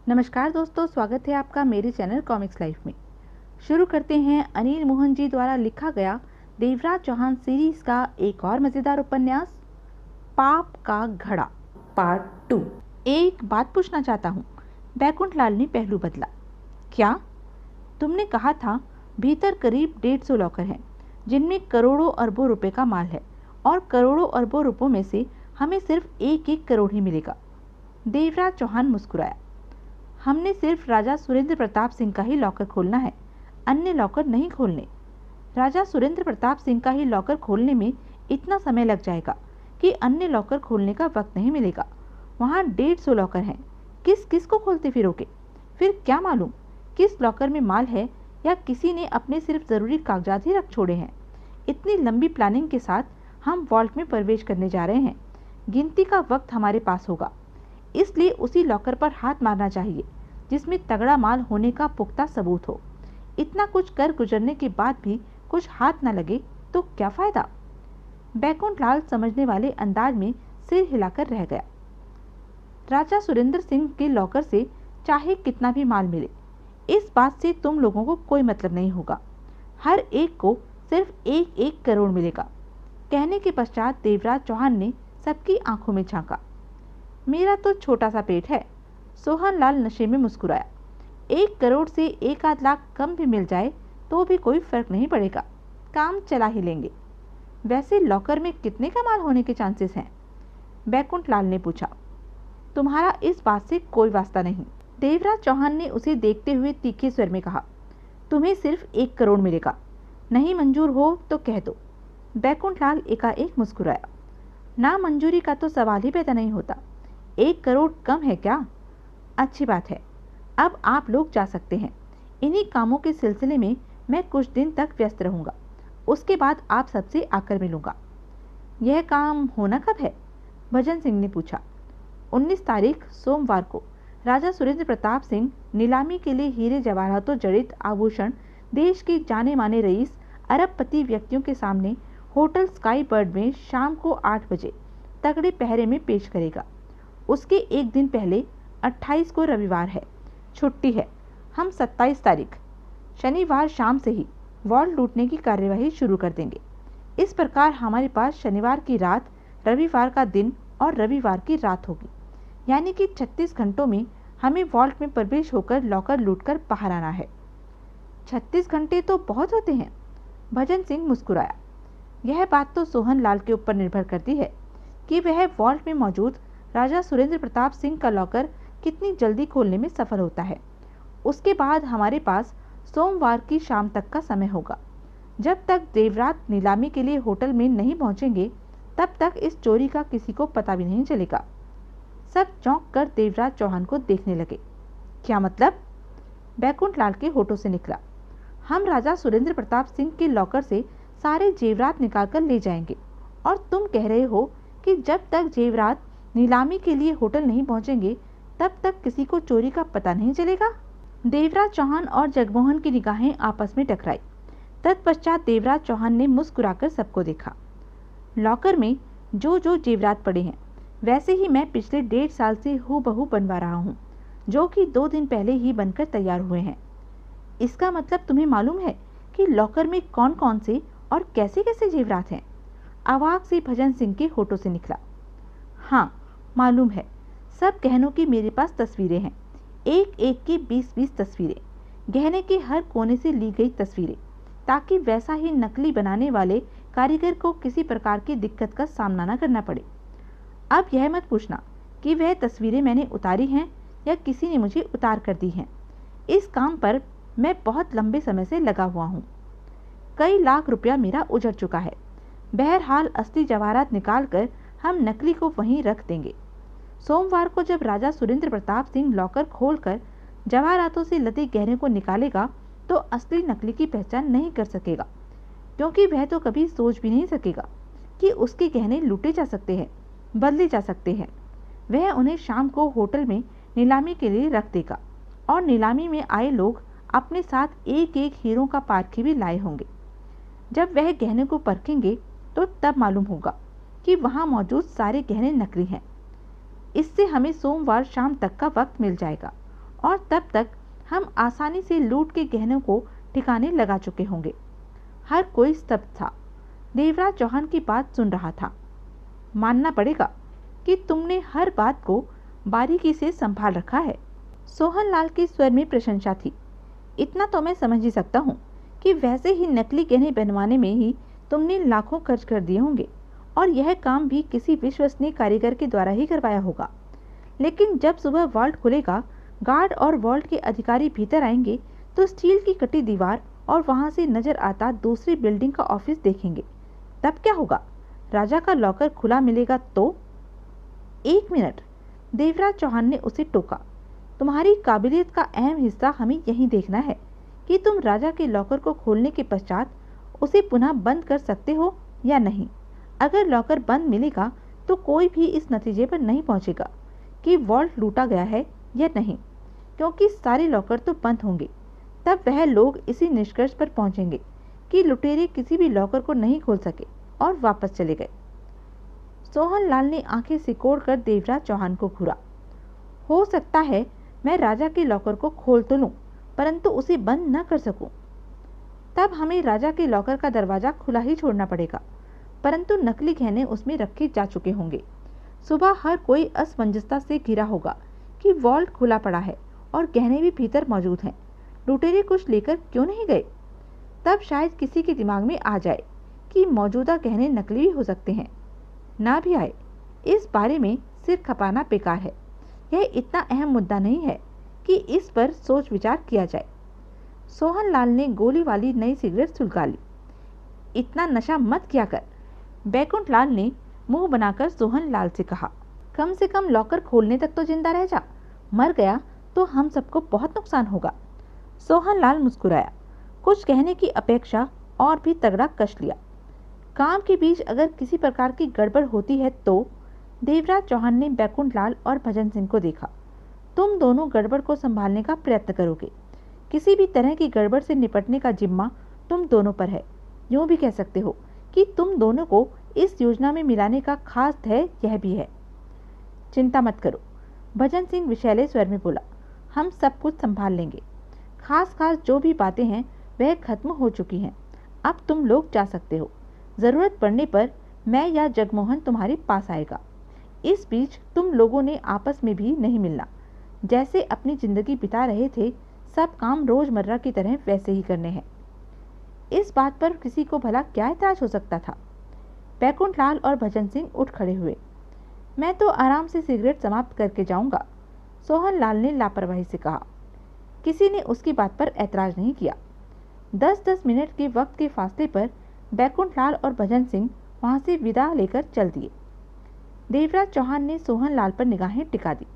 नमस्कार दोस्तों, स्वागत है आपका मेरे चैनल कॉमिक्स लाइफ में। शुरू करते हैं अनिल मोहन जी द्वारा लिखा गया देवराज चौहान सीरीज का एक और मज़ेदार उपन्यास पाप का घड़ा पार्ट 2। एक बात पूछना चाहता हूँ। बैकुंठ लाल ने पहलू बदला। क्या? तुमने कहा था भीतर करीब 150 लॉकर हैं जिनमें करोड़ों अरबों रुपए का माल है और करोड़ों अरबों रुपयों में से हमें सिर्फ 1-1 करोड़ ही मिलेगा। देवराज चौहान मुस्कुराया। हमने सिर्फ राजा सुरेंद्र प्रताप सिंह का ही लॉकर खोलना है, अन्य लॉकर नहीं खोलने। राजा सुरेंद्र प्रताप सिंह का ही लॉकर खोलने में इतना समय लग जाएगा कि अन्य लॉकर खोलने का वक्त नहीं मिलेगा। वहाँ 150 लॉकर हैं, किस किस को खोलते फिरोगे? फिर क्या मालूम किस लॉकर में माल है या किसी ने अपने सिर्फ ज़रूरी कागजात ही रख छोड़े हैं। इतनी लंबी प्लानिंग के साथ हम वॉल्ट में प्रवेश करने जा रहे हैं। गिनती का वक्त हमारे पास होगा, इसलिए उसी लॉकर पर हाथ मारना चाहिए जिसमें तगड़ा माल होने का पुख्ता सबूत हो। इतना कुछ कर गुजरने के बाद भी कुछ हाथ न लगे तो क्या फायदा? बैकुंठ लाल समझने वाले अंदाज में सिर हिलाकर रह गया। राजा सुरेंद्र सिंह के लॉकर से चाहे कितना भी माल मिले, इस बात से तुम लोगों को कोई मतलब नहीं होगा। हर एक को सिर्फ 1-1 करोड़ मिलेगा। कहने के पश्चात देवराज चौहान ने सबकी आंखों में झांका। मेरा तो छोटा सा पेट है। सोहन लाल नशे में मुस्कुराया। 1 करोड़ से 1-8 लाख कम भी मिल जाए तो भी कोई फर्क नहीं पड़ेगा, काम चला ही लेंगे। वैसे लॉकर में कितने का माल होने के चांसेस हैं? बैकुंठ लाल ने पूछा। तुम्हारा इस बात से कोई वास्ता नहीं, देवराज चौहान ने उसे देखते हुए तीखे स्वर में कहा। तुम्हें सिर्फ 1 करोड़ मिलेगा, नहीं मंजूर हो तो कह दो। बैकुंठ लाल एकाएक मुस्कुराया। ना मंजूरी का तो सवाल ही पैदा नहीं होता। 1 करोड़ कम है क्या? अच्छी बात है, अब आप लोग जा सकते हैं। इन्हीं कामों के सिलसिले में मैं कुछ दिन तक व्यस्त रहूंगा, उसके बाद आप सबसे आकर मिलूंगा। यह काम होना कब है? भजन सिंह ने पूछा। 19 तारीख सोमवार को राजा सुरेंद्र प्रताप सिंह नीलामी के लिए हीरे जवाहरातों जड़ित आभूषण देश के जाने माने रईस अरबपति व्यक्तियों के सामने होटल स्काई बर्ड में शाम को 8 बजे तगड़े पहरे में पेश करेगा। उसके एक दिन पहले 28 को रविवार है, छुट्टी है। हम 27 तारीख शनिवार शाम से ही वॉल्ट लूटने की कार्यवाही शुरू कर देंगे। इस प्रकार हमारे पास शनिवार की रात, रविवार का दिन और रविवार की रात होगी, यानी कि 36 घंटों में हमें वॉल्ट में प्रवेश होकर लॉकर लूटकर बाहर आना है। 36 घंटे तो बहुत होते हैं। भजन सिंह मुस्कुराया। यह बात तो सोहन लाल के ऊपर निर्भर करती है कि वह वॉल्ट में मौजूद राजा सुरेंद्र प्रताप सिंह का लॉकर कितनी जल्दी खोलने में सफल होता है। उसके बाद हमारे पास सोमवार की शाम तक का समय होगा। जब तक देवरात नीलामी के लिए होटल में नहीं पहुंचेंगे तब तक इस चोरी का किसी को पता भी नहीं चलेगा। सब चौंक कर देवराज चौहान को देखने लगे। क्या मतलब? बैकुंठ लाल के होठों से निकला। हम राजा सुरेंद्र प्रताप सिंह के लॉकर से सारे जेवरात निकाल कर ले जाएंगे और तुम कह रहे हो कि जब तक जेवरात नीलामी के लिए होटल नहीं पहुंचेंगे तब तक किसी को चोरी का पता नहीं चलेगा? देवराज चौहान और जगमोहन की निगाहें आपस में टकराई। तत्पश्चात देवराज चौहान ने मुस्कुराकर सबको देखा। लॉकर में जो जो जेवरात पड़े हैं वैसे ही मैं पिछले 1.5 साल से हूबहू बनवा रहा हूँ, जो कि 2 दिन पहले ही बनकर तैयार हुए हैं। इसका मतलब तुम्हें मालूम है कि लॉकर में कौन कौन से और कैसे कैसे जेवरात हैं? आवाज़ से भजन सिंह के होठों से निकला। हाँ मालूम है। सब गहनों की मेरे पास तस्वीरें हैं, एक एक की 20-20 तस्वीरें, गहने के हर कोने से ली गई तस्वीरें, ताकि वैसा ही नकली बनाने वाले कारीगर को किसी प्रकार की दिक्कत का सामना न करना पड़े। अब यह मत पूछना कि वह तस्वीरें मैंने उतारी हैं या किसी ने मुझे उतार कर दी हैं। इस काम पर मैं बहुत लंबे समय से लगा हुआ हूँ। कई लाख रुपया मेरा उजड़ चुका है। बहरहाल असली जवाहरात निकाल कर हम नकली को वहीं रख देंगे। सोमवार को जब राजा सुरेंद्र प्रताप सिंह लॉकर खोलकर जवाहरातों से लदे गहने को निकालेगा तो असली नकली की पहचान नहीं कर सकेगा, क्योंकि वह तो कभी सोच भी नहीं सकेगा कि उसके गहने लूटे जा सकते हैं, बदले जा सकते हैं। वह उन्हें शाम को होटल में नीलामी के लिए रख देगा और नीलामी में आए लोग अपने साथ एक एक हीरों का पारखी भी लाए होंगे। जब वह गहने को परखेंगे तो तब मालूम होगा कि वहाँ मौजूद सारे गहने नकली हैं। इससे हमें सोमवार शाम तक का वक्त मिल जाएगा और तब तक हम आसानी से लूट के गहनों को ठिकाने लगा चुके होंगे। हर कोई स्तब्ध था। देवराज चौहान की बात सुन रहा था। मानना पड़ेगा कि तुमने हर बात को बारीकी से संभाल रखा है। सोहनलाल के स्वर में प्रशंसा थी। इतना तो मैं समझ ही सकता हूँ कि वैसे ही नकली गहने बनवाने में ही तुमने लाखों खर्च कर दिए होंगे और यह काम भी किसी विश्वसनीय कारीगर के द्वारा ही करवाया होगा। लेकिन जब सुबह वॉल्ट खुलेगा, गार्ड और वॉल्ट के अधिकारी भीतर आएंगे तो स्टील की कटी दीवार और वहां से नजर आता दूसरी बिल्डिंग का ऑफिस देखेंगे। तब क्या होगा? राजा का लॉकर खुला मिलेगा तो? एक मिनट, देवराज चौहान ने उसे टोका। तुम्हारी काबिलियत का अहम हिस्सा हमें यही देखना है कि तुम राजा के लॉकर को खोलने के पश्चात उसे पुनः बंद कर सकते हो या नहीं। अगर लॉकर बंद मिलेगा तो कोई भी इस नतीजे पर नहीं पहुंचेगा कि वॉल्ट लूटा गया है या नहीं, क्योंकि सारे लॉकर तो बंद होंगे। तब वह लोग इसी निष्कर्ष पर पहुंचेंगे कि लुटेरे किसी भी लॉकर को नहीं खोल सके और वापस चले गए। सोहनलाल ने आंखें सिकोड़कर देवराज चौहान को घूरा। हो सकता है मैं राजा के लॉकर को खोल तो लूं, परंतु उसे बंद न कर सकूं। तब हमें राजा के लॉकर का दरवाजा खुला ही छोड़ना पड़ेगा, परंतु नकली गहने उसमें रखे जा चुके होंगे। सुबह हर कोई असमंजसता से घिरा होगा कि वॉल्ट खुला पड़ा है और गहने भी भीतर मौजूद हैं। लुटेरे कुछ लेकर क्यों नहीं गए? तब शायद किसी के दिमाग में आ जाए कि मौजूदा गहने नकली भी हो सकते हैं। ना भी आए, इस बारे में सिर खपाना बेकार है। यह इतना अहम मुद्दा नहीं है कि इस पर सोच विचार किया जाए। सोहनलाल ने गोली वाली नई सिगरेट सुलगा ली। इतना नशा मत किया कर, बैकुंठलाल ने मुंह बनाकर सोहनलाल से कहा। कम से कम लॉकर खोलने तक तो जिंदा रह जा। मर गया तो हम सबको बहुत नुकसान होगा। सोहनलाल मुस्कुराया। कुछ कहने की अपेक्षा और भी तगड़ा कस लिया। काम के बीच अगर किसी प्रकार की गड़बड़ होती है तो? देवराज चौहान ने बैकुंठलाल और भजन सिंह को देखा। तुम दोनों गड़बड़ को संभालने का प्रयत्न करोगे। किसी भी तरह की गड़बड़ से निपटने का जिम्मा तुम दोनों पर है। यूं भी कह सकते हो कि तुम दोनों को इस योजना में मिलाने का खास ध्येय यह भी है। चिंता मत करो, भजन सिंह विशैले स्वर में बोला। हम सब कुछ संभाल लेंगे। खास जो भी बातें हैं वह खत्म हो चुकी हैं। अब तुम लोग जा सकते हो। जरूरत पड़ने पर मैं या जगमोहन तुम्हारे पास आएगा। इस बीच तुम लोगों ने आपस में भी नहीं मिलना। जैसे अपनी जिंदगी बिता रहे थे, सब काम रोजमर्रा की तरह वैसे ही करने हैं। इस बात पर किसी को भला क्या ऐतराज हो सकता था? बैकुंठलाल और भजन सिंह उठ खड़े हुए। मैं तो आराम से सिगरेट समाप्त करके जाऊंगा, सोहनलाल ने लापरवाही से कहा। किसी ने उसकी बात पर ऐतराज नहीं किया। 10-10 मिनट के वक्त के फासले पर बैकुंठलाल और भजन सिंह वहां से विदा लेकर चल दिए। देवराज चौहान ने सोहनलाल पर निगाहें टिका दी।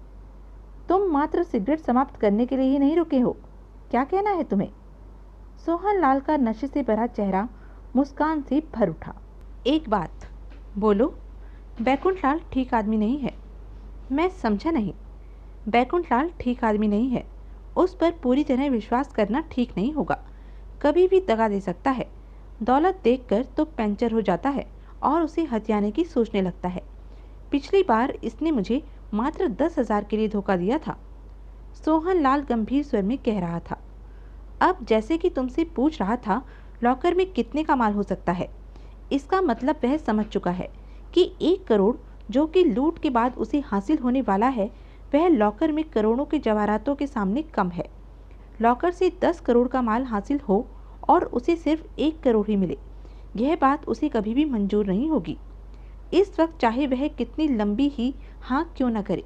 तुम मात्र सिगरेट समाप्त करने के लिए ही नहीं रुके हो, क्या कहना है तुम्हें? सोहनलाल का नशे से भरा चेहरा मुस्कान से भर उठा। एक बात बोलो, बैकुंठलाल ठीक आदमी नहीं है। मैं समझा नहीं। बैकुंठलाल ठीक आदमी नहीं है। उस पर पूरी तरह विश्वास करना ठीक नहीं होगा। कभी भी दगा दे सकता है। दौलत देखकर तो पंचर हो जाता है और उसे हथियाने की सोचने लगता है। पिछली बार इसने मुझे मात्र 10,000 के लिए धोखा दिया था, सोहनलाल गंभीर स्वर में कह रहा था। अब जैसे कि तुमसे पूछ रहा था लॉकर में कितने का माल हो सकता है, इसका मतलब वह समझ चुका है कि 1 करोड़ जो कि लूट के बाद उसे हासिल होने वाला है, वह लॉकर में करोड़ों के जवाहरातों के सामने कम है। लॉकर से 10 करोड़ का माल हासिल हो और उसे सिर्फ 1 करोड़ ही मिले, यह बात उसे कभी भी मंजूर नहीं होगी। इस वक्त चाहे वह कितनी लंबी ही हाँ क्यों न करे,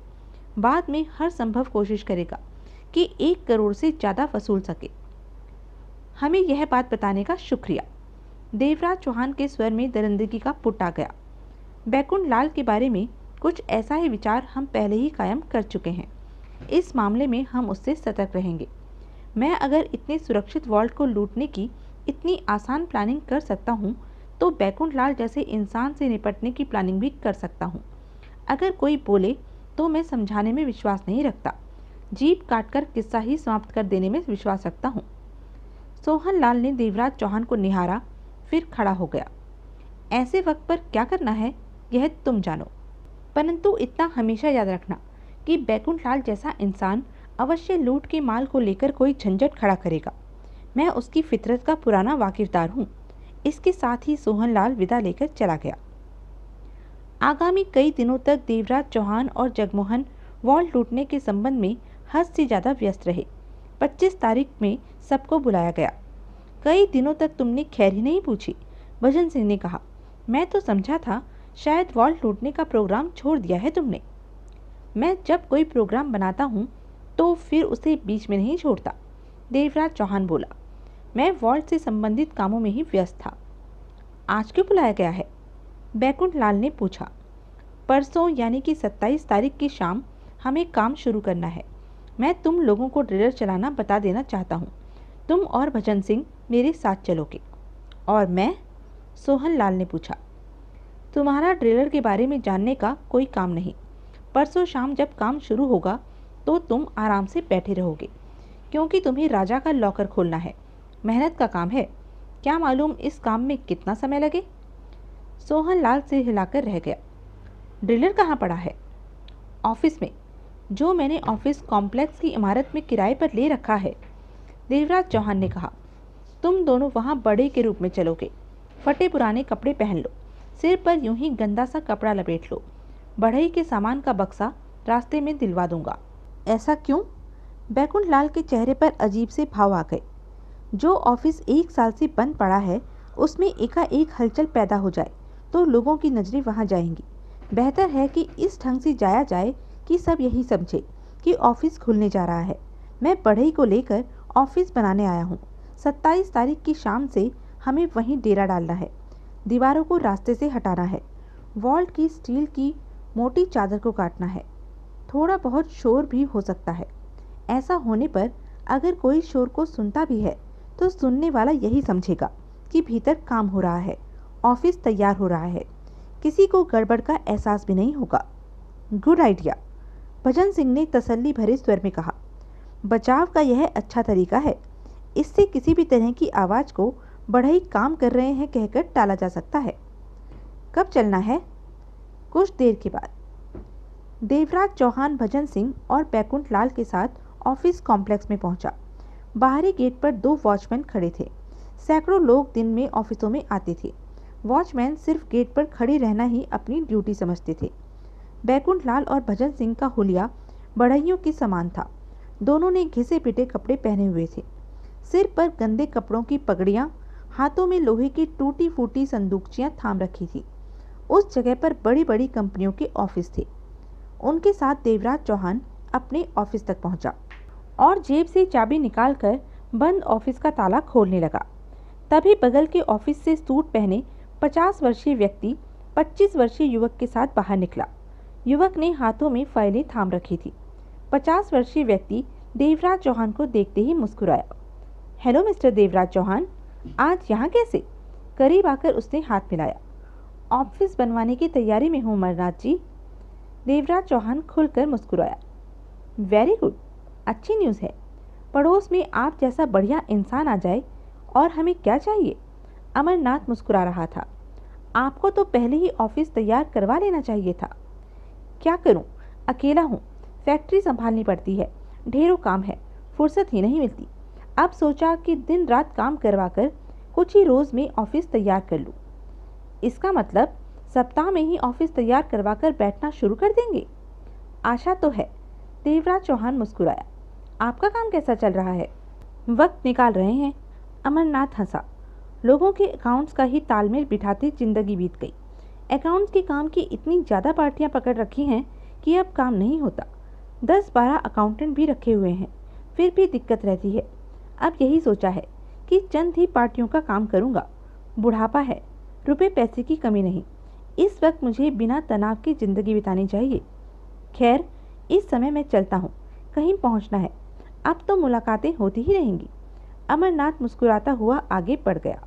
बाद में हर संभव कोशिश करेगा कि 1 करोड़ से ज़्यादा वसूल सके। हमें यह बात बताने का शुक्रिया। देवराज चौहान के स्वर में दरिंदगी का पुट आ गया। बैकुंठलाल के बारे में कुछ ऐसा ही विचार हम पहले ही कायम कर चुके हैं। इस मामले में हम उससे सतर्क रहेंगे। मैं अगर इतने सुरक्षित वॉल्ट को लूटने की इतनी आसान प्लानिंग कर सकता हूँ तो बैकुंठलाल जैसे इंसान से निपटने की प्लानिंग भी कर सकता हूँ। अगर कोई बोले तो मैं समझाने में विश्वास नहीं रखता, जीभ काटकर किस्सा ही समाप्त कर देने में विश्वास रखता हूँ। सोहनलाल ने देवराज चौहान को निहारा, फिर खड़ा हो गया। ऐसे वक्त पर क्या करना है यह तुम जानो, परंतु इतना हमेशा याद रखना कि बैकुंठलाल जैसा इंसान अवश्य लूट के माल को लेकर कोई झंझट खड़ा करेगा। मैं उसकी फितरत का पुराना वाकिफदार हूँ। इसके साथ ही सोहनलाल विदा लेकर चला गया। आगामी कई दिनों तक देवराज चौहान और जगमोहन वॉल्ट लूटने के संबंध में हद से ज़्यादा व्यस्त रहे। 25 तारीख में सबको बुलाया गया। कई दिनों तक तुमने खैर ही नहीं पूछी, भजन सिंह ने कहा। मैं तो समझा था शायद वॉल्ट लूटने का प्रोग्राम छोड़ दिया है तुमने। मैं जब कोई प्रोग्राम बनाता हूँ तो फिर उसे बीच में नहीं छोड़ता, देवराज चौहान बोला। मैं वॉल्ट से संबंधित कामों में ही व्यस्त था। आज क्यों बुलाया गया है? बैकुंठ लाल ने पूछा। परसों यानी कि 27 तारीख की शाम हमें काम शुरू करना है। मैं तुम लोगों को ड्रिलर चलाना बता देना चाहता हूँ। तुम और भजन सिंह मेरे साथ चलोगे। और मैं? सोहन लाल ने पूछा। तुम्हारा ड्रिलर के बारे में जानने का कोई काम नहीं। परसों शाम जब काम शुरू होगा तो तुम आराम से बैठे रहोगे, क्योंकि तुम्हें राजा का लॉकर खोलना है। मेहनत का काम है। क्या मालूम इस काम में कितना समय लगे। सोहन लाल से हिलाकर रह गया। ड्रिलर कहाँ पड़ा है? ऑफिस में, जो मैंने ऑफिस कॉम्प्लेक्स की इमारत में किराए पर ले रखा है, देवराज चौहान ने कहा। तुम दोनों वहाँ बड़े के रूप में चलोगे। फटे पुराने कपड़े पहन लो, सिर पर यूं ही गंदा सा कपड़ा लपेट लो। बढ़ई के सामान का बक्सा रास्ते में दिलवा दूंगा। ऐसा क्यों? बैकुंठ लाल के चेहरे पर अजीब से भाव आ गए। जो ऑफिस 1 साल से बंद पड़ा है उसमें एकाएक हलचल पैदा हो जाए तो लोगों की नज़रें वहां जाएंगी। बेहतर है कि इस ढंग से जाया जाए कि सब यही समझे कि ऑफिस खुलने जा रहा है। मैं बढ़ई को लेकर ऑफिस बनाने आया हूँ। 27 तारीख की शाम से हमें वहीं डेरा डालना है। दीवारों को रास्ते से हटाना है। वॉल्ट की स्टील की मोटी चादर को काटना है। थोड़ा बहुत शोर भी हो सकता है। ऐसा होने पर अगर कोई शोर को सुनता भी है तो सुनने वाला यही समझेगा कि भीतर काम हो रहा है, ऑफिस तैयार हो रहा है। किसी को गड़बड़ का एहसास भी नहीं होगा। गुड आइडिया, भजन सिंह ने तसल्ली भरे स्वर में कहा। बचाव का यह अच्छा तरीका है। इससे किसी भी तरह की आवाज़ को बढ़ई काम कर रहे हैं कहकर टाला जा सकता है। कब चलना है? कुछ देर के बाद। देवराज चौहान भजन सिंह और बैकुंठ लाल के साथ ऑफिस कॉम्प्लेक्स में पहुंचा। बाहरी गेट पर 2 वॉचमैन खड़े थे। सैकड़ों लोग दिन में ऑफिसों में आते थे। वॉचमैन सिर्फ गेट पर खड़े रहना ही अपनी ड्यूटी समझते थे। बैकुंठ लाल और भजन सिंह का हुलिया बढ़इयों के समान था। दोनों ने घिसे पिटे कपड़े पहने हुए थे। सिर पर गंदे कपड़ों की पगड़ियाँ, हाथों में लोहे की टूटी फूटी संदूकचियाँ थाम रखी थी। उस जगह पर बड़ी बड़ी कंपनियों के ऑफिस थे। उनके साथ देवराज चौहान अपने ऑफिस तक पहुंचा और जेब से चाबी निकालकर बंद ऑफिस का ताला खोलने लगा। तभी बगल के ऑफिस से सूट पहने 50 वर्षीय व्यक्ति 25 वर्षीय युवक के साथ बाहर निकला। युवक ने हाथों में फाइलें थाम रखी थी। 50 वर्षीय व्यक्ति देवराज चौहान को देखते ही मुस्कुराया। हेलो मिस्टर देवराज चौहान, आज यहाँ कैसे? करीब आकर उसने हाथ मिलाया। ऑफिस बनवाने की तैयारी में हूँ अमरनाथ जी। देवराज चौहान खुलकर मुस्कुराया। वेरी गुड, अच्छी न्यूज़ है। पड़ोस में आप जैसा बढ़िया इंसान आ जाए और हमें क्या चाहिए? अमरनाथ मुस्कुरा रहा था। आपको तो पहले ही ऑफिस तैयार करवा लेना चाहिए था। क्या करूं, अकेला हूं, फैक्ट्री संभालनी पड़ती है, ढेरों काम है, फुर्सत ही नहीं मिलती। अब सोचा कि दिन रात काम करवा कर कुछ ही रोज़ में ऑफिस तैयार कर लूं। इसका मतलब सप्ताह में ही ऑफिस तैयार करवा कर बैठना शुरू कर देंगे? आशा तो है। देवराज चौहान मुस्कुराया। आपका काम कैसा चल रहा है? वक्त निकाल रहे हैं। अमरनाथ हंसा। लोगों के अकाउंट्स का ही तालमेल बिठाते जिंदगी बीत गई। अकाउंट्स के काम की इतनी ज़्यादा पार्टियां पकड़ रखी हैं कि अब काम नहीं होता। 10-12 अकाउंटेंट भी रखे हुए हैं, फिर भी दिक्कत रहती है। अब यही सोचा है कि चंद ही पार्टियों का काम करूँगा। बुढ़ापा है, रुपए पैसे की कमी नहीं। इस वक्त मुझे बिना तनाव की ज़िंदगी बितानी चाहिए। खैर, इस समय मैं चलता हूँ, कहीं पहुँचना है। अब तो मुलाकातें होती ही रहेंगी। अमरनाथ मुस्कुराता हुआ आगे बढ़ गया।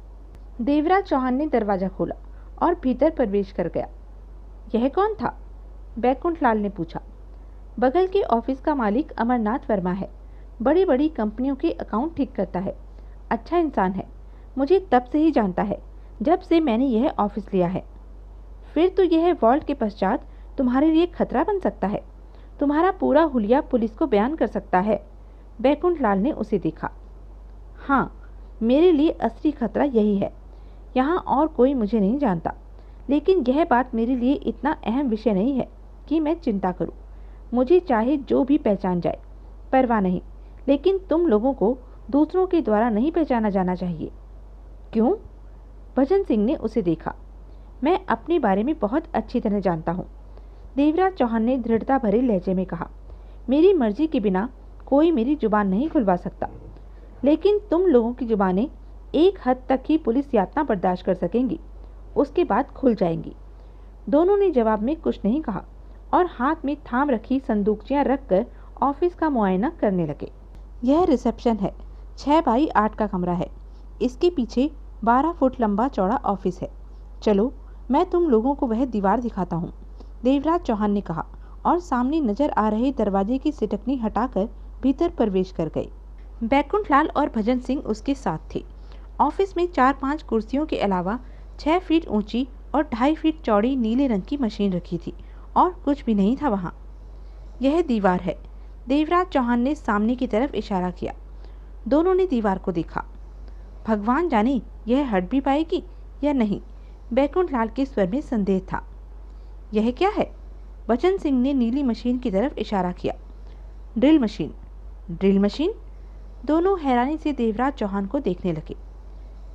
देवराज चौहान ने दरवाज़ा खोला और भीतर प्रवेश कर गया। यह कौन था? बैकुंठ लाल ने पूछा। बगल के ऑफिस का मालिक अमरनाथ वर्मा है। बड़ी बड़ी कंपनियों के अकाउंट ठीक करता है। अच्छा इंसान है। मुझे तब से ही जानता है जब से मैंने यह ऑफिस लिया है। फिर तो यह वॉल्ट के पश्चात तुम्हारे लिए खतरा बन सकता है। तुम्हारा पूरा हुलिया पुलिस को बयान कर सकता है। बैकुंठ लाल ने उसे देखा। हाँ, मेरे लिए असली खतरा यही है। यहाँ और कोई मुझे नहीं जानता, लेकिन यह बात मेरे लिए इतना अहम विषय नहीं है कि मैं चिंता करूँ। मुझे चाहे जो भी पहचान जाए, परवाह नहीं, लेकिन तुम लोगों को दूसरों के द्वारा नहीं पहचाना जाना चाहिए। क्यों? भजन सिंह ने उसे देखा। मैं अपने बारे में बहुत अच्छी तरह जानता हूँ, देवराज चौहान ने दृढ़ता भरे लहजे में कहा। मेरी मर्जी के बिना कोई मेरी जुबान नहीं खुलवा सकता, लेकिन तुम लोगों की जुबानें एक हद तक ही पुलिस यातना बर्दाश्त कर सकेंगी, उसके बाद खुल जाएंगी। दोनों ने जवाब में कुछ नहीं कहा और हाथ में थाम रखी संदूकचियां रखकर ऑफिस का मुआयना करने लगे। यह रिसेप्शन है। 6 बाई 8 का कमरा है। इसके पीछे 12 फुट लंबा चौड़ा ऑफिस है। चलो, मैं तुम लोगों को वह दीवार दिखाता हूँ, देवराज चौहान ने कहा और सामने नजर आ रहे दरवाजे की सिटकनी हटाकर भीतर प्रवेश कर गए। बैकुंठ लाल और भजन सिंह उसके साथ थे। ऑफिस में 4-5 कुर्सियों के अलावा 6 फीट ऊंची और 2.5 फीट चौड़ी नीले रंग की मशीन रखी थी और कुछ भी नहीं था वहाँ। यह दीवार है, देवराज चौहान ने सामने की तरफ इशारा किया। दोनों ने दीवार को देखा। भगवान जाने यह हट भी पाएगी या नहीं, बैकुंठ लाल के स्वर में संदेह था। यह क्या है? बचन सिंह ने नीली मशीन की तरफ इशारा किया। Drill machine. Drill machine? दोनों हैरानी से देवराज चौहान को देखने लगे।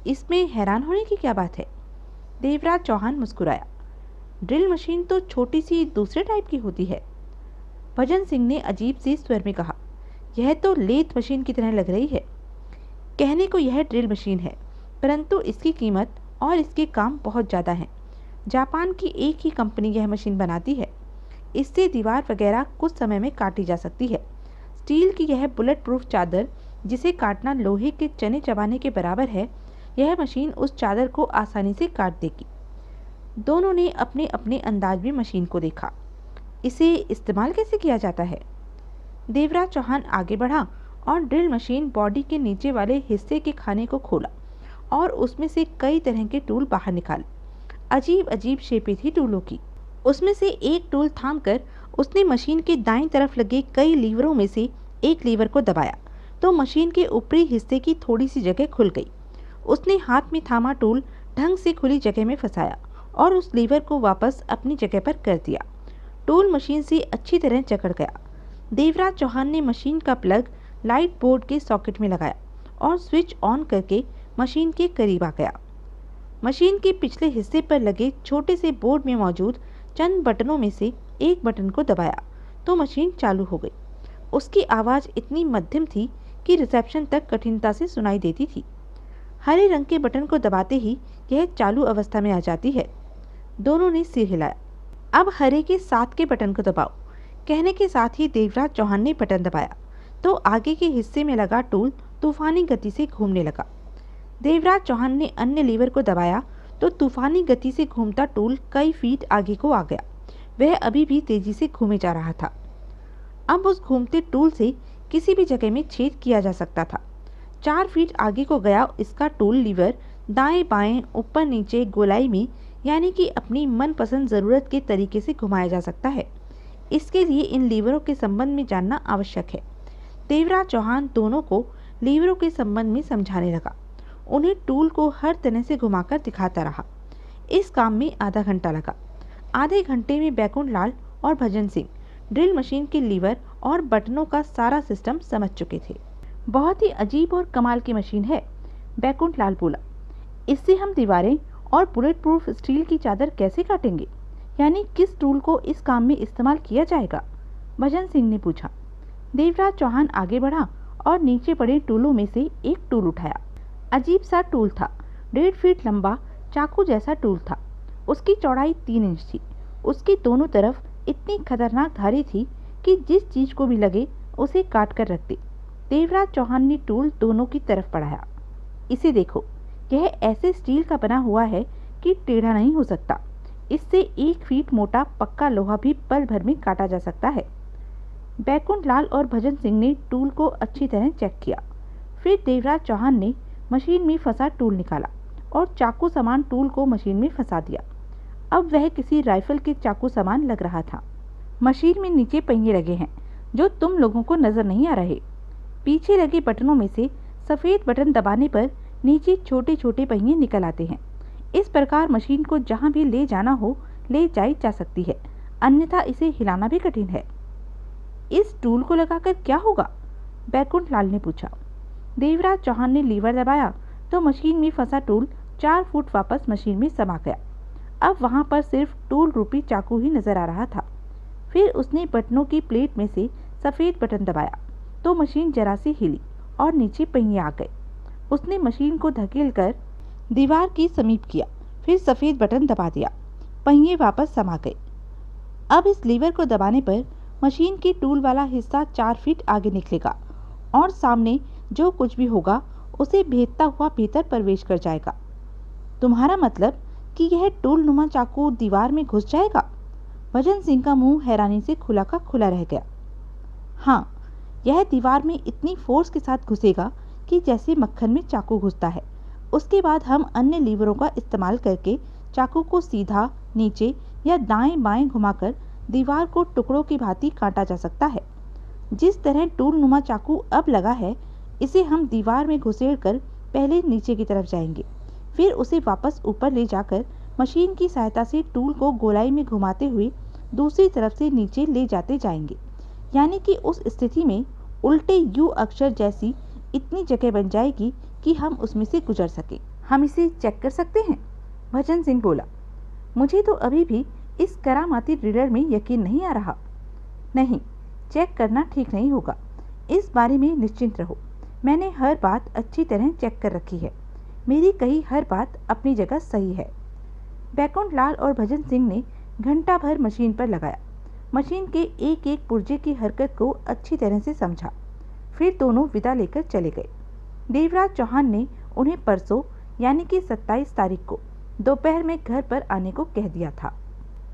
इसमें हैरान होने की क्या बात है? देवराज चौहान मुस्कुराया। ड्रिल मशीन तो छोटी सी दूसरे टाइप की होती है। भजन सिंह ने अजीब सी स्वर में कहा। यह तो लेथ मशीन की तरह लग रही है। कहने को यह ड्रिल मशीन है, परंतु इसकी कीमत और इसके काम बहुत ज़्यादा हैं। जापान की एक ही कंपनी यह मशीन बनाती है। इससे दीवार वगैरह कुछ समय में काटी जा सकती है। स्टील की यह बुलेट प्रूफ चादर, जिसे काटना लोहे के चने चबाने के बराबर है, यह मशीन उस चादर को आसानी से काट देगी। दोनों ने अपने अपने अंदाज में मशीन को देखा। इसे इस्तेमाल कैसे किया जाता है? देवराज चौहान आगे बढ़ा और ड्रिल मशीन बॉडी के नीचे वाले हिस्से के खाने को खोला और उसमें से कई तरह के टूल बाहर निकाले। अजीब अजीब शेपें थी टूलों की। उसमें से एक टूल थामकर उसने मशीन के दाईं तरफ लगे कई लीवरों में से एक लीवर को दबाया तो मशीन के ऊपरी हिस्से की थोड़ी सी जगह खुल गई। उसने हाथ में थामा टूल ढंग से खुली जगह में फंसाया और उस लीवर को वापस अपनी जगह पर कर दिया। टूल मशीन से अच्छी तरह जकड़ गया। देवराज चौहान ने मशीन का प्लग लाइट बोर्ड के सॉकेट में लगाया और स्विच ऑन करके मशीन के करीब आ गया। मशीन के पिछले हिस्से पर लगे छोटे से बोर्ड में मौजूद चंद बटनों में से एक बटन को दबाया तो मशीन चालू हो गई। उसकी आवाज़ इतनी मध्यम थी कि रिसेप्शन तक कठिनता से सुनाई देती थी। हरे रंग के बटन को दबाते ही यह चालू अवस्था में आ जाती है। दोनों ने सिर हिलाया। अब हरे के 7 के बटन को दबाओ, कहने के साथ ही देवराज चौहान ने बटन दबाया तो आगे के हिस्से में लगा टूल तूफानी गति से घूमने लगा। देवराज चौहान ने अन्य लीवर को दबाया तो तूफानी गति से घूमता टूल कई फीट आगे को आ गया। वह अभी भी तेजी से घूमे जा रहा था। अब उस घूमते टूल से किसी भी जगह में छेद किया जा सकता था। 4 फीट आगे को गया इसका टूल लीवर दाएं बाएं ऊपर नीचे गोलाई में, यानी कि अपनी मनपसंद ज़रूरत के तरीके से घुमाया जा सकता है। इसके लिए इन लीवरों के संबंध में जानना आवश्यक है। देवराज चौहान दोनों को लीवरों के संबंध में समझाने लगा। उन्हें टूल को हर तरह से घुमाकर दिखाता रहा। इस काम में आधा घंटा लगा। आधे घंटे में बैकुंठ लाल और भजन सिंह ड्रिल मशीन के लीवर और बटनों का सारा सिस्टम समझ चुके थे। बहुत ही अजीब और कमाल की मशीन है, बैकुंठ लाल बोला। इससे हम दीवारें और बुलेट प्रूफ स्टील की चादर कैसे काटेंगे? यानी किस टूल को इस काम में इस्तेमाल किया जाएगा? भजन सिंह ने पूछा। देवराज चौहान आगे बढ़ा और नीचे पड़े टूलों में से एक टूल उठाया। अजीब सा टूल था। 1.5 फीट लंबा चाकू जैसा टूल था। उसकी चौड़ाई 3 इंच थी। उसकी दोनों तरफ इतनी खतरनाक धारी थी कि जिस चीज को भी लगे उसे काट कर रख दे। देवराज चौहान ने टूल दोनों की तरफ बढ़ाया। इसे देखो, यह ऐसे स्टील का बना हुआ है कि टेढ़ा नहीं हो सकता। इससे 1 फीट मोटा पक्का लोहा भी पल भर में काटा जा सकता है। बैकुंठ लाल और भजन सिंह ने टूल को अच्छी तरह चेक किया। फिर देवराज चौहान ने मशीन में फंसा टूल निकाला और चाकू समान टूल को मशीन में फंसा दिया। अब वह किसी राइफल के चाकू समान लग रहा था। मशीन में नीचे पहिए लगे हैं जो तुम लोगों को नजर नहीं आ रहे। पीछे लगे बटनों में से सफ़ेद बटन दबाने पर नीचे छोटे छोटे पहिए निकल आते हैं। इस प्रकार मशीन को जहाँ भी ले जाना हो ले जाई जा सकती है, अन्यथा इसे हिलाना भी कठिन है। इस टूल को लगाकर क्या होगा? बैकुंठ लाल ने पूछा। देवराज चौहान ने लीवर दबाया तो मशीन में फंसा टूल 4 फुट वापस मशीन में समा गया। अब वहां पर सिर्फ टूल रूपी चाकू ही नजर आ रहा था। फिर उसने बटनों की प्लेट में से सफ़ेद बटन दबाया तो मशीन जरा सी हिली और नीचे पहिए आ गए। उसने मशीन को धकेलकर दीवार के समीप किया, फिर सफ़ेद बटन दबा दिया। पहिए वापस समा गए। अब इस लीवर को दबाने पर मशीन की टूल वाला हिस्सा 4 फीट आगे निकलेगा और सामने जो कुछ भी होगा उसे भेदता हुआ भीतर प्रवेश कर जाएगा। तुम्हारा मतलब कि यह टूल नुमा चाकू दीवार में घुस जाएगा? भजन सिंह का मुंह हैरानी से खुला का खुला रह गया। हाँ, यह दीवार में इतनी फोर्स के साथ घुसेगा कि जैसे मक्खन में चाकू घुसता है। उसके बाद हम अन्य लीवरों का इस्तेमाल करके चाकू को सीधा नीचे या दाएं बाएं घुमाकर दीवार को टुकड़ों की भांति काटा जा सकता है। जिस तरह टूल नुमा चाकू अब लगा है, इसे हम दीवार में घुसेड़कर पहले नीचे की तरफ जाएंगे, फिर उसे वापस ऊपर ले जाकर मशीन की सहायता से टूल को गोलाई में घुमाते हुए दूसरी तरफ से नीचे ले जाते जाएंगे। यानी कि उस स्थिति में उल्टे यू अक्षर जैसी इतनी जगह बन जाएगी कि हम उसमें से गुजर सके। हम इसे चेक कर सकते हैं? भजन सिंह बोला। मुझे तो अभी भी इस करामाती ड्रिलर में यकीन नहीं आ रहा। नहीं, चेक करना ठीक नहीं होगा। इस बारे में निश्चिंत रहो, मैंने हर बात अच्छी तरह चेक कर रखी है। मेरी कही हर बात अपनी जगह सही है। बैकुंठ लाल और भजन सिंह ने घंटा भर मशीन पर लगाया, मशीन के एक एक पुर्जे की हरकत को अच्छी तरह से समझा। फिर दोनों विदा लेकर चले गए। देवराज चौहान ने उन्हें परसों यानी कि 27 तारीख को दोपहर में घर पर आने को कह दिया था।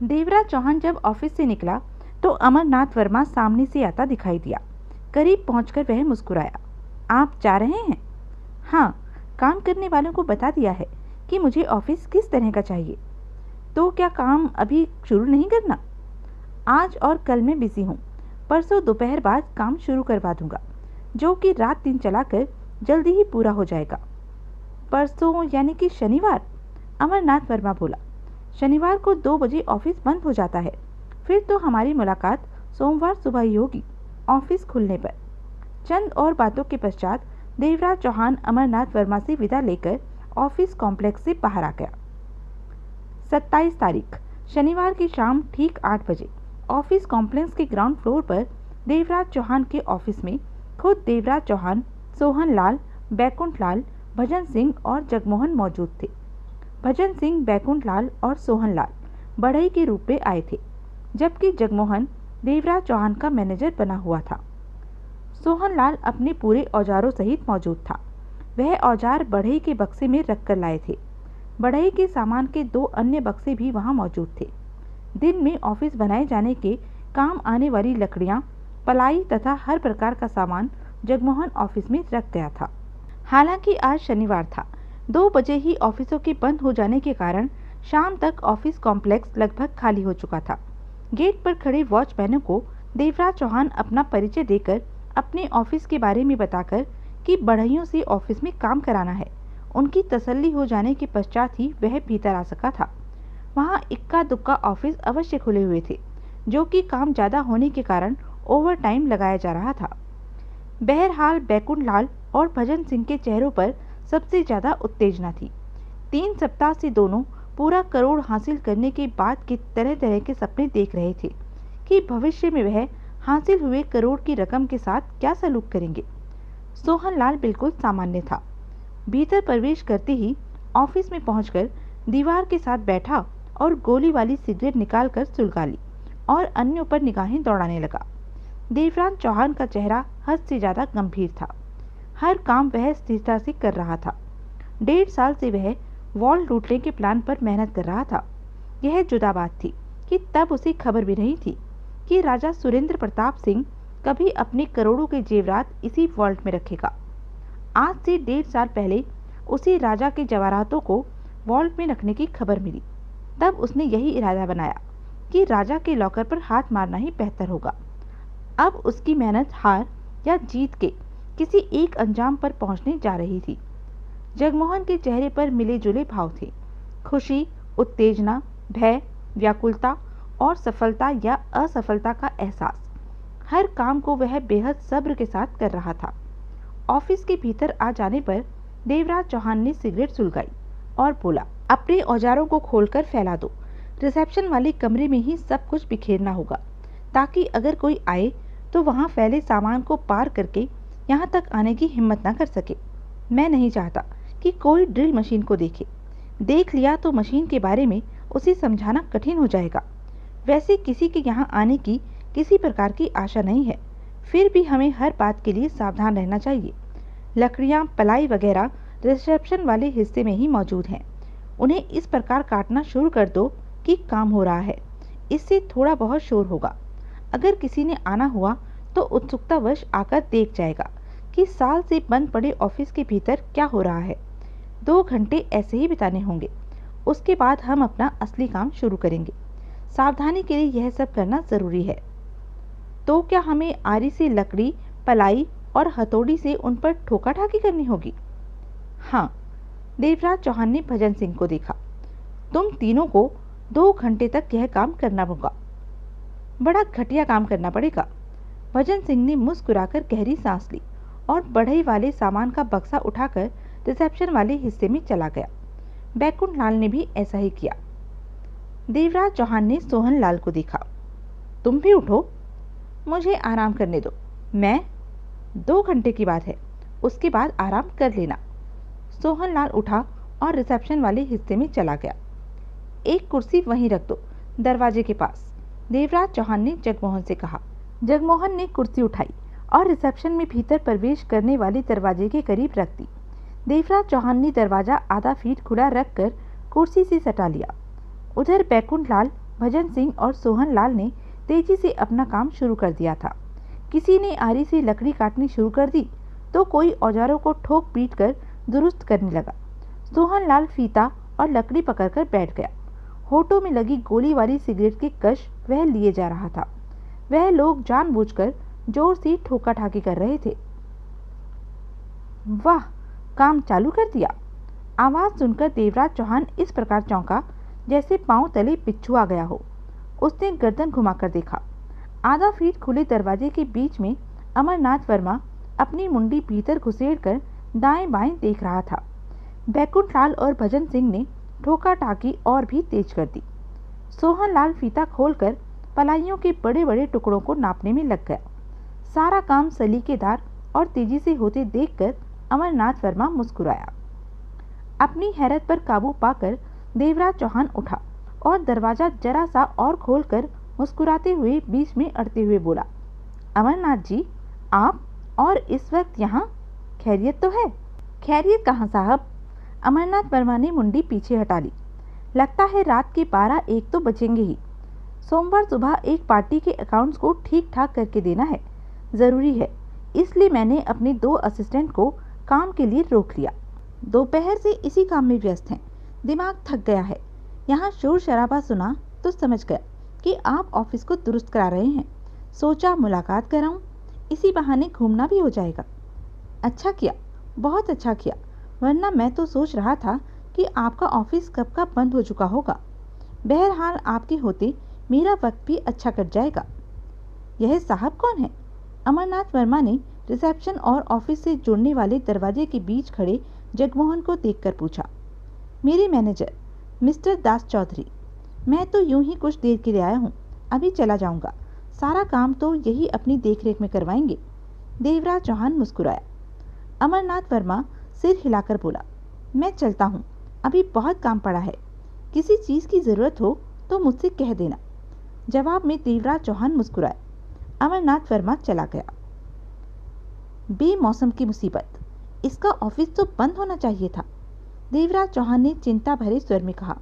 देवराज चौहान जब ऑफिस से निकला तो अमरनाथ वर्मा सामने से आता दिखाई दिया। करीब पहुंचकर वह मुस्कुराया। आप जा रहे हैं? हाँ, काम करने वालों को बता दिया है कि मुझे ऑफिस किस तरह का चाहिए। तो क्या काम अभी शुरू नहीं करना? आज और कल मैं बिजी हूँ, परसों दोपहर बाद काम शुरू करवा दूंगा, जो कि रात दिन चलाकर जल्दी ही पूरा हो जाएगा। परसों यानी कि शनिवार? अमरनाथ वर्मा बोला। शनिवार को 2 बजे ऑफिस बंद हो जाता है, फिर तो हमारी मुलाकात सोमवार सुबह ही होगी, ऑफिस खुलने पर। चंद और बातों के पश्चात देवराज चौहान अमरनाथ वर्मा से विदा लेकर ऑफिस कॉम्प्लेक्स से बाहर आ गया। 27 तारीख शनिवार की शाम ठीक 8 बजे ऑफिस कॉम्प्लेक्स के ग्राउंड फ्लोर पर देवराज चौहान के ऑफिस में खुद देवराज चौहान, सोहन लाल, बैकुंठ लाल, भजन सिंह और जगमोहन मौजूद थे। भजन सिंह, बैकुंठ लाल और सोहन लाल बढ़ई के रूप में आए थे, जबकि जगमोहन देवराज चौहान का मैनेजर बना हुआ था। सोहन लाल अपने पूरे औजारों सहित मौजूद था। वह औजार बढ़ई के बक्से में रख कर लाए थे। बढ़ई के सामान के 2 अन्य बक्से भी वहां मौजूद थे। दिन में ऑफिस बनाए जाने के काम आने वाली लकड़ियां, पलाई तथा हर प्रकार का सामान जगमोहन ऑफिस में रख गया था। हालांकि आज शनिवार था, 2 बजे ही ऑफिसों के बंद हो जाने के कारण शाम तक ऑफिस कॉम्प्लेक्स लगभग खाली हो चुका था। गेट पर खड़े वॉचमैनों को देवराज चौहान अपना परिचय देकर अपने ऑफिस के बारे में बताकर कि बढ़इयों से ऑफिस में काम कराना है, उनकी तसल्ली हो जाने के पश्चात ही वह भीतर आ सका था। वहाँ इक्का दुक्का ऑफिस अवश्य खुले हुए थे, जो कि काम ज़्यादा होने के कारण ओवर टाइम लगाया जा रहा था। बहरहाल बैकुंठ लाल और भजन सिंह के चेहरों पर सबसे ज़्यादा उत्तेजना थी। 3 सप्ताह से दोनों पूरा करोड़ हासिल करने के बाद के तरह तरह के सपने देख रहे थे कि भविष्य में वह हासिल हुए करोड़ की रकम के साथ क्या सलूक करेंगे। सोहन लाल बिल्कुल सामान्य था। भीतर प्रवेश करते ही ऑफिस में पहुंचकर दीवार के साथ बैठा और गोली वाली सिगरेट निकालकर सुलगा ली और अन्यों पर निगाहें दौड़ाने लगा। देवराज चौहान का चेहरा हद से ज्यादा गंभीर था। हर काम वह स्थिरता से कर रहा था। 1.5 साल से वह वॉल लूटने के प्लान पर मेहनत कर रहा था। यह जुदा बात थी कि तब उसे खबर भी नहीं थी कि राजा सुरेंद्र प्रताप सिंह कभी अपने करोड़ों के जेवरात इसी वॉल्ट में रखेगा। आज से 1.5 साल पहले उसी राजा के जवाहरातों को वॉल्ट में रखने की खबर मिली। तब उसने यही इरादा बनाया कि राजा के लॉकर पर हाथ मारना ही बेहतर होगा। अब उसकी मेहनत हार या जीत के किसी एक अंजाम पर पहुंचने जा रही थी। जगमोहन के चेहरे पर मिले जुले भाव थे, खुशी, उत्तेजना, भय, व्याकुलता और सफलता या असफलता का एहसास। हर काम को वह बेहद सब्र के साथ कर रहा था। ऑफिस के भीतर आ जाने पर देवराज चौहान ने सिगरेट सुलगाई और बोला, अपने औजारों को खोलकर फैला दो। रिसेप्शन वाले कमरे में ही सब कुछ बिखेरना होगा, ताकि अगर कोई आए तो वहां फैले सामान को पार करके यहां तक आने की हिम्मत ना कर सके। मैं नहीं चाहता कि कोई ड्रिल मशीन को देखे। देख लिया तो मशीन के बारे में उसे समझाना कठिन हो जाएगा। वैसे किसी के यहाँ आने की किसी प्रकार की आशा नहीं है, फिर भी हमें हर बात के लिए सावधान रहना चाहिए। लकड़ियाँ, पलाई वगैरह रिसेप्शन वाले हिस्से में ही मौजूद हैं। उन्हें इस प्रकार काटना शुरू कर दो कि काम हो रहा है। इससे थोड़ा बहुत शोर होगा। अगर किसी ने आना हुआ तो उत्सुकतावश आकर देख जाएगा कि साल से बंद पड़े ऑफिस के भीतर क्या हो रहा है। 2 घंटे ऐसे ही बिताने होंगे। उसके बाद हम अपना असली काम शुरू करेंगे। सावधानी के लिए यह सब करना जरूरी है। तो क्या हमें आरी से लकड़ी, पलाई और हथौड़ी से उन पर ठोका ठाकी करनी होगी? हाँ, देवराज चौहान ने भजन सिंह को देखा। तुम तीनों को 2 घंटे तक यह काम करना होगा। बड़ा घटिया काम करना पड़ेगा। भजन सिंह ने मुस्कुराकर गहरी सांस ली और बढ़ई वाले सामान का बक्सा उठाकर रिसेप्शन वाले हिस्से में चला गया। बैकुंठ लाल ने भी ऐसा ही किया। देवराज चौहान ने सोहन लाल को देखा। तुम भी उठो, मुझे आराम करने दो। मैं 2 घंटे की बात है, उसके बाद आराम कर लेना। सोहन लाल उठा और रिसेप्शन वाले हिस्से में चला गया। एक कुर्सी वहीं रख दो, दरवाजे के पास, देवराज चौहान ने जगमोहन से कहा। जगमोहन ने कुर्सी उठाई और रिसेप्शन में भीतर प्रवेश करने वाले दरवाजे के करीब रख दी। देवराज चौहान ने दरवाजा आधा फीट खुला रखकर कुर्सी से सटा लिया। उधर बैकुंठ लाल, भजन सिंह और सोहन लाल ने तेजी से अपना काम शुरू कर दिया था। किसी ने आरी से लकड़ी काटनी शुरू कर दी तो कोई औजारों को ठोक पीट कर दुरुस्त करने लगा। सोहन लाल फीता और लकड़ी पकड़कर बैठ गया। होठों में लगी गोली वाली सिगरेट के कश वह लिए जा रहा था। वह लोग जानबूझकर जोर से ठोका ठाकी कर रहे थे। वाह, काम चालू कर दिया। आवाज सुनकर देवराज चौहान इस प्रकार चौंका जैसे पांव तले बिच्छू आ गया हो। उसने गर्दन घुमाकर देखा। आधा फीट खुले दरवाजे के बीच में अमरनाथ वर्मा अपनी मुंडी भीतर घुसेड़कर दाएं बाएं देख रहा था। बैकुंठ लाल और भजन सिंह ने ठोका ठाकी और भी तेज कर दी। सोहन लाल फीता खोलकर पलाइयों के बड़े बड़े टुकड़ों को नापने में लग गया। सारा काम सलीकेदार और तेजी से होते देखकर अमरनाथ वर्मा मुस्कुराया। अपनी हैरत पर काबू पाकर देवराज चौहान उठा और दरवाजा जरा सा और खोलकर मुस्कुराते हुए बीच में अड़ते हुए बोला, अमरनाथ जी, आप और इस वक्त यहाँ? खैरियत तो है? खैरियत कहाँ साहब। अमरनाथ वर्मा ने मुंडी पीछे हटा ली। लगता है रात के 12-1 तो बचेंगे ही। सोमवार सुबह एक पार्टी के अकाउंट्स को ठीक ठाक करके देना है, ज़रूरी है। इसलिए मैंने अपने 2 असिस्टेंट को काम के लिए रोक लिया। दोपहर से इसी काम में व्यस्त हैं। दिमाग थक गया है। यहाँ शोर शराबा सुना तो समझ गया कि आप ऑफिस को दुरुस्त करा रहे हैं। सोचा मुलाकात कराऊं, इसी बहाने घूमना भी हो जाएगा। अच्छा किया, बहुत अच्छा किया, वरना मैं तो सोच रहा था कि आपका ऑफिस कब का बंद हो चुका होगा। बहरहाल आपके होते मेरा वक्त भी अच्छा कट जाएगा। यह साहब कौन है? अमरनाथ वर्मा ने रिसेप्शन और ऑफिस से जुड़ने वाले दरवाजे के बीच खड़े जगमोहन को देखकर पूछा। मेरे मैनेजर मिस्टर दास चौधरी। मैं तो यूं ही कुछ देर के लिए आया हूँ, अभी चला जाऊंगा। सारा काम तो यही अपनी देखरेख में करवाएंगे। देवराज चौहान मुस्कुराया। अमरनाथ वर्मा सिर हिलाकर बोला, मैं चलता हूँ, अभी बहुत काम पड़ा है। किसी चीज़ की ज़रूरत हो तो मुझसे कह देना। जवाब में देवराज चौहान मुस्कुराए। अमरनाथ वर्मा चला गया। बेमौसम की मुसीबत, इसका ऑफिस तो बंद होना चाहिए था। देवराज चौहान ने चिंता भरे स्वर में कहा,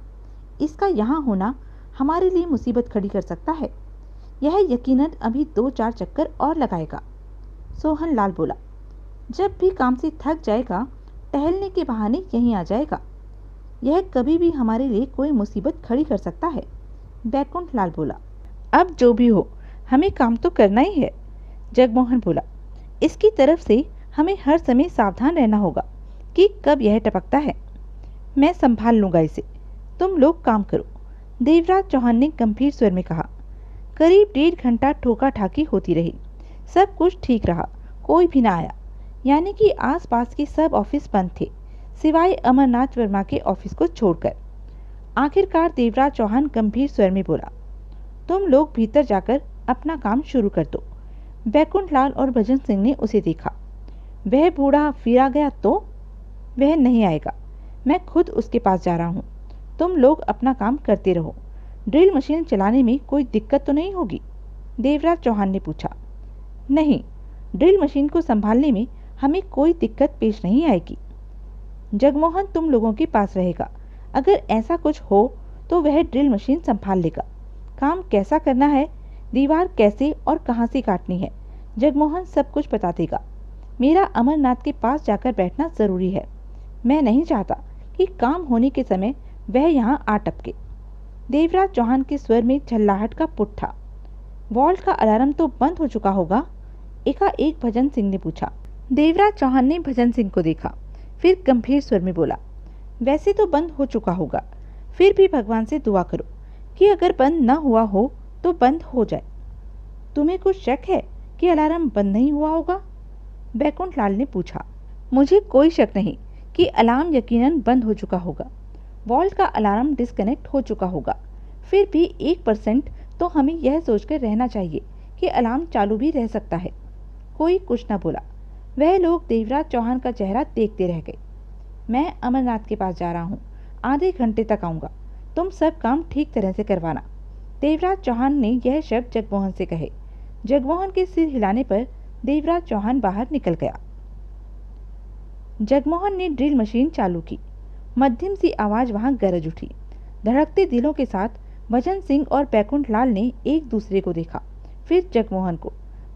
इसका यहाँ होना हमारे लिए मुसीबत खड़ी कर सकता है। यह यकीनन अभी 2-4 चक्कर और लगाएगा। सोहन लाल बोला, जब भी काम से थक जाएगा टहलने के बहाने यहीं आ जाएगा। यह कभी भी हमारे लिए कोई मुसीबत खड़ी कर सकता है। बैकुंठ लाल बोला। अब जो भी हो, हमें काम तो करना ही है। जगमोहन बोला, इसकी तरफ से हमें हर समय सावधान रहना होगा कि कब यह टपकता है। मैं संभाल लूंगा इसे, तुम लोग काम करो, देवराज चौहान ने गंभीर स्वर में कहा। करीब 1.5 घंटा ठोका ठाकी होती रही। सब कुछ ठीक रहा, कोई भी ना आया, यानी कि आसपास के सब ऑफिस बंद थे, सिवाय अमरनाथ वर्मा के ऑफिस को छोड़कर। आखिरकार देवराज चौहान गंभीर स्वर में बोला, तुम लोग भीतर जाकर अपना काम शुरू कर दो। बैकुंठ लाल और भजन सिंह ने उसे देखा। वह बूढ़ा फिर आ गया तो? वह नहीं आएगा, मैं खुद उसके पास जा रहा हूँ। तुम लोग अपना काम करते रहो। ड्रिल मशीन चलाने में कोई दिक्कत तो नहीं होगी? देवराज चौहान ने पूछा। नहीं, ड्रिल मशीन को संभालने में हमें कोई दिक्कत पेश नहीं आएगी। जगमोहन तुम लोगों के पास रहेगा। अगर ऐसा कुछ हो तो वह ड्रिल मशीन संभाल लेगा। काम कैसा करना है, दीवार कैसे और कहाँ से काटनी है, जगमोहन सब कुछ बता देगा। मेरा अमरनाथ के पास जाकर बैठना जरूरी है। मैं नहीं चाहता कि काम होने के समय वह यहाँ आ टपके। देवराज चौहान के स्वर में झल्लाहट का पुट था। वॉल्ट का अलार्म तो बंद हो चुका होगा? एकाएक भजन सिंह ने पूछा। देवराज चौहान ने भजन सिंह को देखा, फिर गंभीर स्वर में बोला, वैसे तो बंद हो चुका होगा, फिर भी भगवान से दुआ करो कि अगर बंद न हुआ हो तो बंद हो जाए। तुम्हें कुछ शक है कि अलार्म बंद नहीं हुआ होगा? बैकुंठ लाल ने पूछा। मुझे कोई शक नहीं कि अलार्म यकीनन बंद हो चुका होगा। वॉल्ट का अलार्म डिस्कनेक्ट हो चुका होगा। फिर भी 1% तो हमें यह सोचकर रहना चाहिए कि अलार्म चालू भी रह सकता है। कोई कुछ न बोला। वह लोग देवराज चौहान का चेहरा देखते रह गए। मैं अमरनाथ के पास जा रहा हूँ, आधे घंटे तक आऊँगा। तुम सब काम ठीक तरह से करवाना। देवराज चौहान ने यह शब्द जगमोहन से कहे। जगमोहन के सिर हिलाने पर देवराज चौहान बाहर निकल गया। जगमोहन ने ड्रिल मशीन चालू की। मध्यम सी आवाज वहां गरज उठी। धड़कते दिलों के साथ भजन सिंह और बैकुंठ लाल ने एक दूसरे को देखा, फिर जगमोहन को।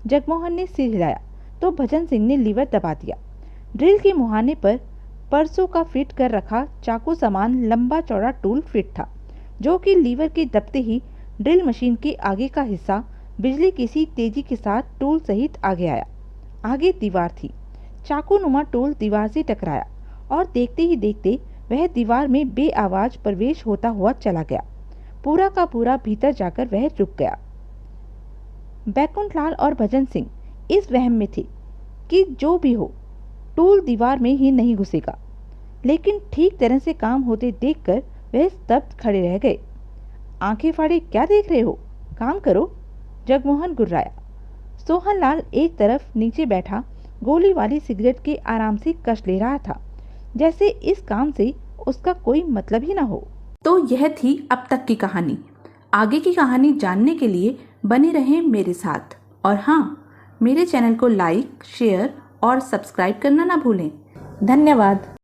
जगमोहन ने सिर हिलाया तो भजन सिंह ने लीवर दबा दिया। ड्रिल के मुहाने पर परसों का फिट कर रखा चाकू समान लंबा चौड़ा टूल फिट था, जो कि लीवर के दबते ही ड्रिल मशीन के आगे का हिस्सा बिजली किसी तेजी के साथ टूल सहित आगे आया। आगे दीवार थी। चाकूनुमा टूल दीवार से टकराया और देखते ही देखते वह दीवार में बेआवाज प्रवेश होता हुआ चला गया। पूरा का पूरा भीतर जाकर वह रुक गया। बैकुंठ लाल और भजन सिंह इस वहम में थे कि जो भी हो, टूल दीवार में ही नहीं घुसेगा, लेकिन ठीक तरह से काम होते देखकर वह स्तब्ध खड़े रह गए। आंखें फाड़े क्या देख रहे हो, काम करो, जगमोहन गुर्राया। सोहनलाल एक तरफ नीचे बैठा गोली वाली सिगरेट के आराम से कश ले रहा था, जैसे इस काम से उसका कोई मतलब ही ना हो। तो यह थी अब तक की कहानी। आगे की कहानी जानने के लिए बने रहें मेरे साथ, और हाँ, मेरे चैनल को लाइक, शेयर और सब्सक्राइब करना ना भूलें। धन्यवाद।